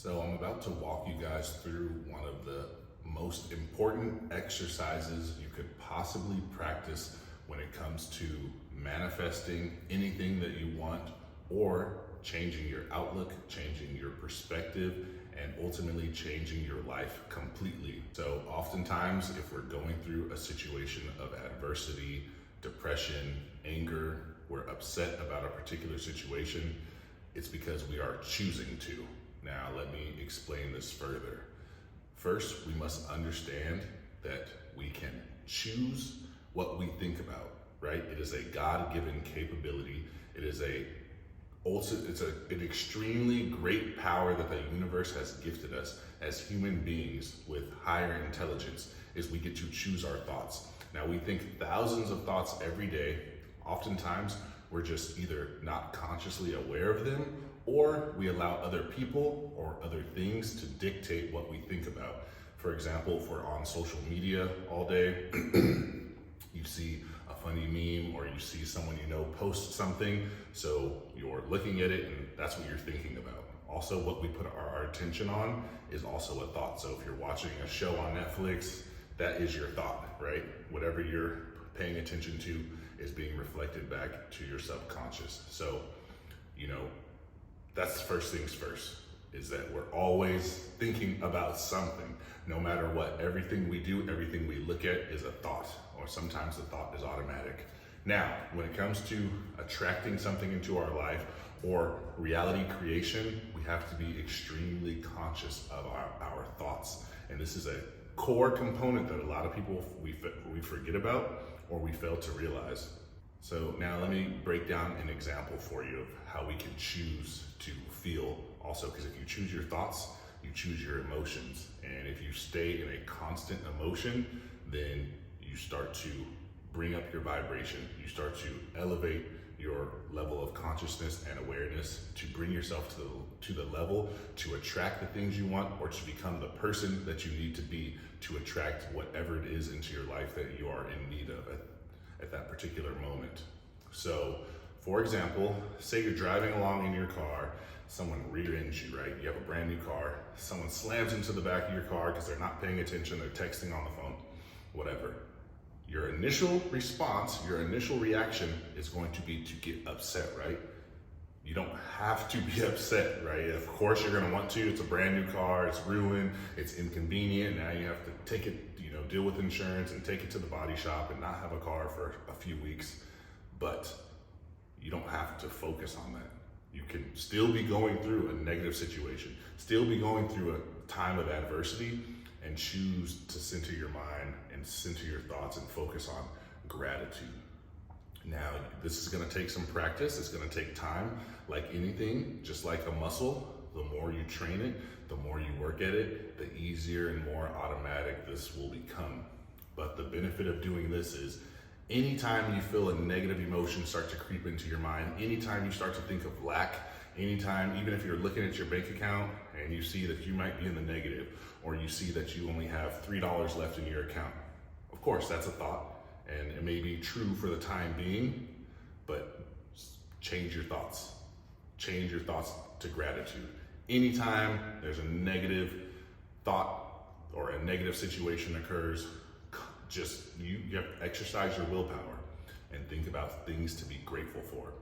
So I'm about to walk you guys through one of the most important exercises you could possibly practice when it comes to manifesting anything that you want or changing your outlook, changing your perspective, and ultimately changing your life completely. So oftentimes, if we're going through a situation of adversity, depression, anger, we're upset about a particular situation, it's because we are choosing to. Now, let me explain this further. First, we must understand that we can choose what we think about, right? It is a God-given capability. It is an extremely great power that the universe has gifted us as human beings with higher intelligence, is we get to choose our thoughts. Now, we think thousands of thoughts every day. Oftentimes, we're just either not consciously aware of them, or we allow other people or other things to dictate what we think about. For example, if we're on social media all day, you see a funny meme or you see someone you know post something, so you're looking at it and that's what you're thinking about. Also, what we put our attention on is also a thought. So if you're watching a show on Netflix, that is your thought, right? Whatever you're paying attention to is being reflected back to your subconscious. So, that's first things first, is that we're always thinking about something. No matter what, everything we do, everything we look at is a thought, or sometimes the thought is automatic. Now, when it comes to attracting something into our life or reality creation, we have to be extremely conscious of our thoughts. And this is a core component that a lot of people we forget about or we fail to realize. So now let me break down an example for you of how we can choose to feel also, because if you choose your thoughts, you choose your emotions. And if you stay in a constant emotion, then you start to bring up your vibration. You start to elevate your level of consciousness and awareness to bring yourself to the level to attract the things you want, or to become the person that you need to be to attract whatever it is into your life that you are in need of at that particular moment. So, for example, say you're driving along in your car, someone rear-ends you, right? You have a brand new car, someone slams into the back of your car because they're not paying attention, they're texting on the phone, whatever. Your initial response, your initial reaction is going to be to get upset, right? You don't have to be upset, right? Of course you're gonna want to. It's a brand new car, it's ruined, it's inconvenient. Now you have to take it, deal with insurance and take it to the body shop and not have a car for a few weeks. But you don't have to focus on that. You can still be going through a negative situation, still be going through a time of adversity, and choose to center your mind and center your thoughts and focus on gratitude. Now, this is gonna take some practice. It's gonna take time. Like anything, just like a muscle, the more you train it, the more you work at it, the easier and more automatic this will become. But the benefit of doing this is anytime you feel a negative emotion start to creep into your mind, anytime you start to think of lack, anytime, even if you're looking at your bank account and you see that you might be in the negative, or you see that you only have $3 left in your account, of course, that's a thought. And it may be true for the time being, but change your thoughts. Change your thoughts to gratitude. Anytime there's a negative thought or a negative situation occurs, just you have to exercise your willpower and think about things to be grateful for.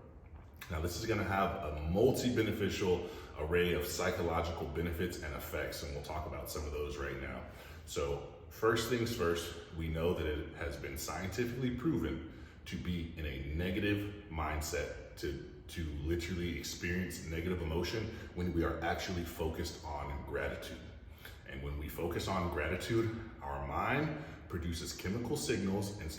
Now, this is gonna have a multi-beneficial array of psychological benefits and effects, and we'll talk about some of those right now. So, first things first, we know that it has been scientifically proven to be in a negative mindset, to literally experience negative emotion when we are actually focused on gratitude. And when we focus on gratitude, our mind produces chemical signals and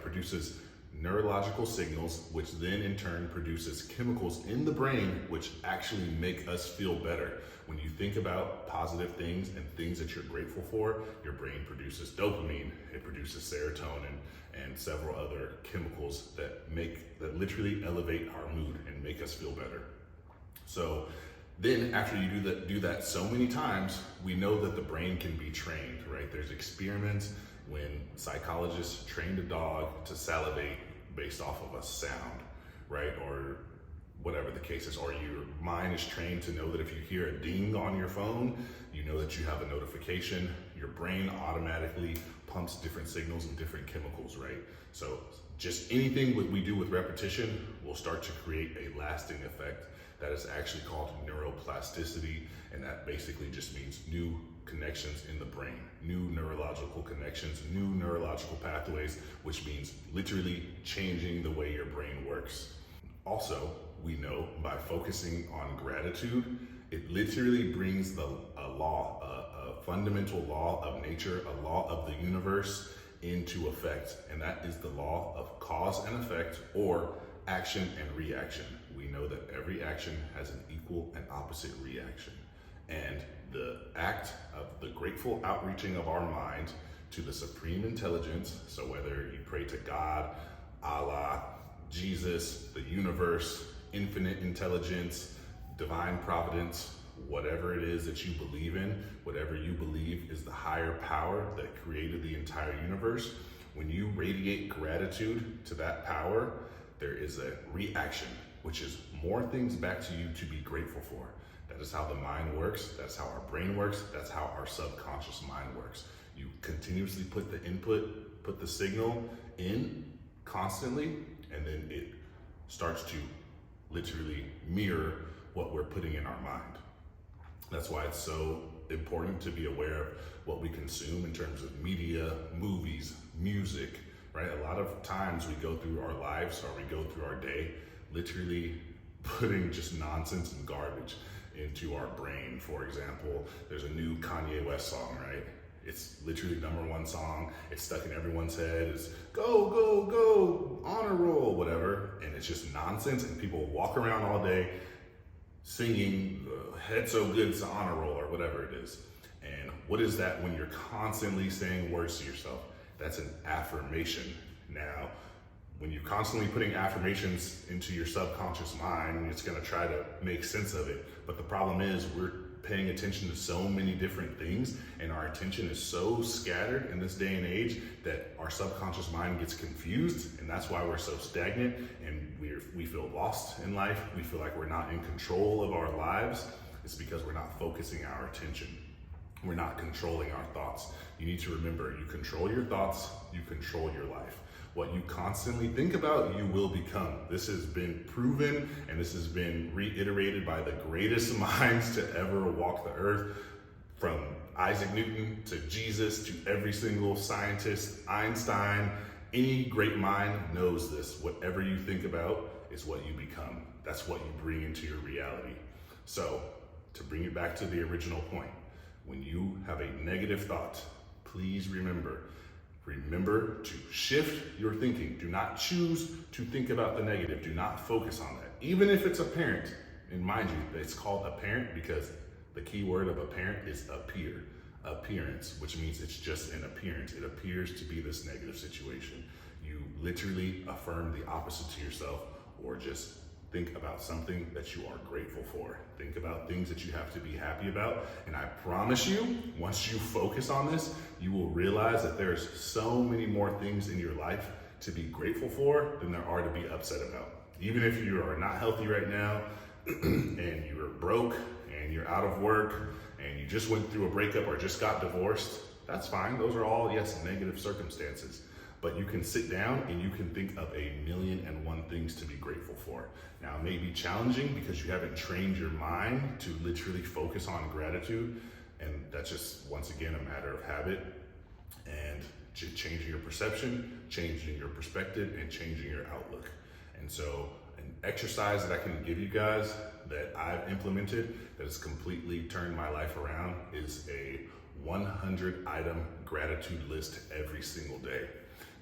produces neurological signals, which then in turn produces chemicals in the brain, which actually make us feel better. When you think about positive things and things that you're grateful for, your brain produces dopamine, it produces serotonin, and several other chemicals that literally elevate our mood and make us feel better. So then after you do that so many times, we know that the brain can be trained, right? There's experiments when psychologists trained a dog to salivate based off of a sound, right? Or whatever the case is, or your mind is trained to know that if you hear a ding on your phone, you know that you have a notification. Your brain automatically pumps different signals and different chemicals, right? So just anything we do with repetition will start to create a lasting effect that is actually called neuroplasticity, and that basically just means new connections in the brain, new neurological connections, new neurological pathways, which means literally changing the way your brain works. Also, we know by focusing on gratitude, it literally brings a fundamental law of nature, a law of the universe into effect. And that is the law of cause and effect, or action and reaction. We know that every action has an equal and opposite reaction. And the act of the grateful outreaching of our mind to the supreme intelligence, so whether you pray to God, Allah, Jesus, the universe, infinite intelligence, divine providence, whatever it is that you believe in, whatever you believe is the higher power that created the entire universe, when you radiate gratitude to that power, there is a reaction, which is more things back to you to be grateful for. That is how the mind works. That's how our brain works. That's how our subconscious mind works. You continuously put the input, put the signal in constantly, and then it starts to literally mirror what we're putting in our mind. That's why it's so important to be aware of what we consume in terms of media, movies, music, right? A lot of times we go through our lives, or we go through our day literally putting just nonsense and garbage into our brain. For example, there's a new Kanye West song, right? It's literally #1 song. It's stuck in everyone's head. It's go, go, go, honor roll, whatever. And it's just nonsense. And people walk around all day singing head so good it's an honor roll, or whatever it is. And what is that when you're constantly saying words to yourself? That's an affirmation. Now, when you're constantly putting affirmations into your subconscious mind, it's gonna try to make sense of it. But the problem is we're paying attention to so many different things, and our attention is so scattered in this day and age that our subconscious mind gets confused, and that's why we're so stagnant, and we feel lost in life. We feel like we're not in control of our lives. It's because we're not focusing our attention. We're not controlling our thoughts. You need to remember, you control your thoughts, you control your life. What you constantly think about, you will become. This has been proven, and this has been reiterated by the greatest minds to ever walk the earth, from Isaac Newton to Jesus to every single scientist, Einstein. Any great mind knows this. Whatever you think about is what you become. That's what you bring into your reality. So, to bring it back to the original point, when you have a negative thought, please remember to shift your thinking. Do not choose to think about the negative. Do not focus on that. Even if it's apparent, and mind you, it's called apparent because the key word of apparent is appearance, which means it's just an appearance. It appears to be this negative situation. You literally affirm the opposite to yourself, or just think about something that you are grateful for. Think about things that you have to be happy about. And I promise you, once you focus on this, you will realize that there's so many more things in your life to be grateful for than there are to be upset about. Even if you are not healthy right now, and you're broke, and you're out of work, and you just went through a breakup or just got divorced, that's fine. Those are all, yes, negative circumstances. But you can sit down and you can think of 1,000,001 things to be grateful for. Now, it may be challenging because you haven't trained your mind to literally focus on gratitude. And that's just, once again, a matter of habit and changing your perception, changing your perspective, and changing your outlook. And so an exercise that I can give you guys that I've implemented that has completely turned my life around is a 100-item gratitude list every single day.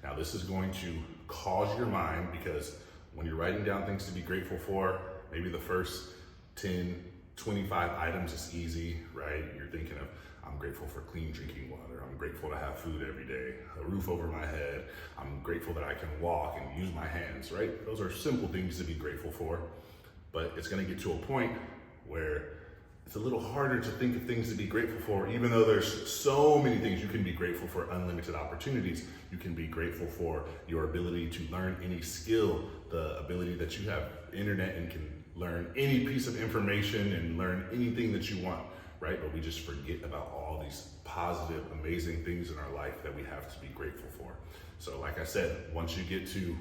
Now, this is going to cause your mind, because when you're writing down things to be grateful for, maybe the first 10, 25 items is easy, right? You're thinking of, I'm grateful for clean drinking water. I'm grateful to have food every day, a roof over my head. I'm grateful that I can walk and use my hands, right? Those are simple things to be grateful for. But it's gonna get to a point where it's a little harder to think of things to be grateful for, even though there's so many things. You can be grateful for unlimited opportunities. You can be grateful for your ability to learn any skill, the ability that you have internet and can learn any piece of information and learn anything that you want, right? But we just forget about all these positive, amazing things in our life that we have to be grateful for. So like I said, once you get to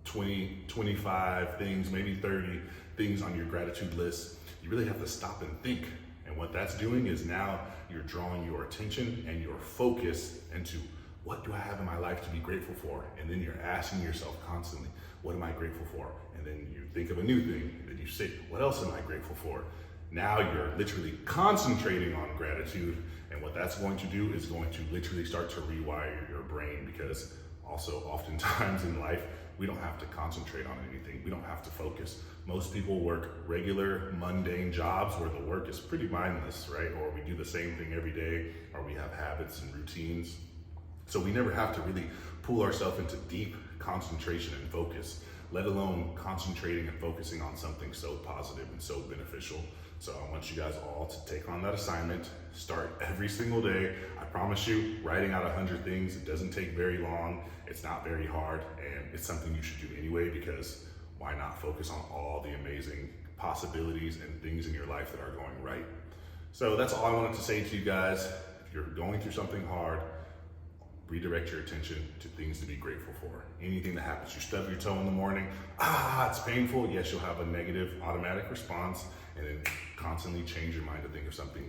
20, 25 things, maybe 30 things on your gratitude list, you really have to stop and think. And what that's doing is now you're drawing your attention and your focus into what do I have in my life to be grateful for? And then you're asking yourself constantly, what am I grateful for? And then you think of a new thing, and then you say, what else am I grateful for? Now you're literally concentrating on gratitude, and what that's going to do is going to literally start to rewire your brain, because also oftentimes in life, we don't have to concentrate on anything. We don't have to focus. Most people work regular, mundane jobs where the work is pretty mindless, right? Or we do the same thing every day, or we have habits and routines. So we never have to really pull ourselves into deep concentration and focus, let alone concentrating and focusing on something so positive and so beneficial. So I want you guys all to take on that assignment, start every single day. I promise you, writing out 100 things, it doesn't take very long, it's not very hard, and it's something you should do anyway, because why not focus on all the amazing possibilities and things in your life that are going right. So that's all I wanted to say to you guys. If you're going through something hard, redirect your attention to things to be grateful for. Anything that happens, you stub your toe in the morning, it's painful. Yes, you'll have a negative automatic response, and then constantly change your mind to think of something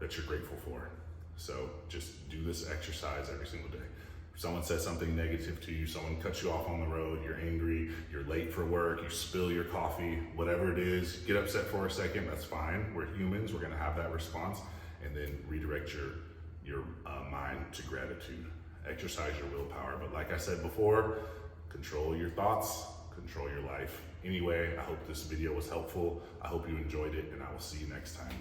that you're grateful for. So just do this exercise every single day. If someone says something negative to you, someone cuts you off on the road, you're angry, you're late for work, you spill your coffee, whatever it is, get upset for a second, that's fine. We're humans, we're gonna have that response, and then redirect your mind to gratitude. Exercise your willpower. But like I said before, control your thoughts, control your life. Anyway, I hope this video was helpful. I hope you enjoyed it, and I will see you next time.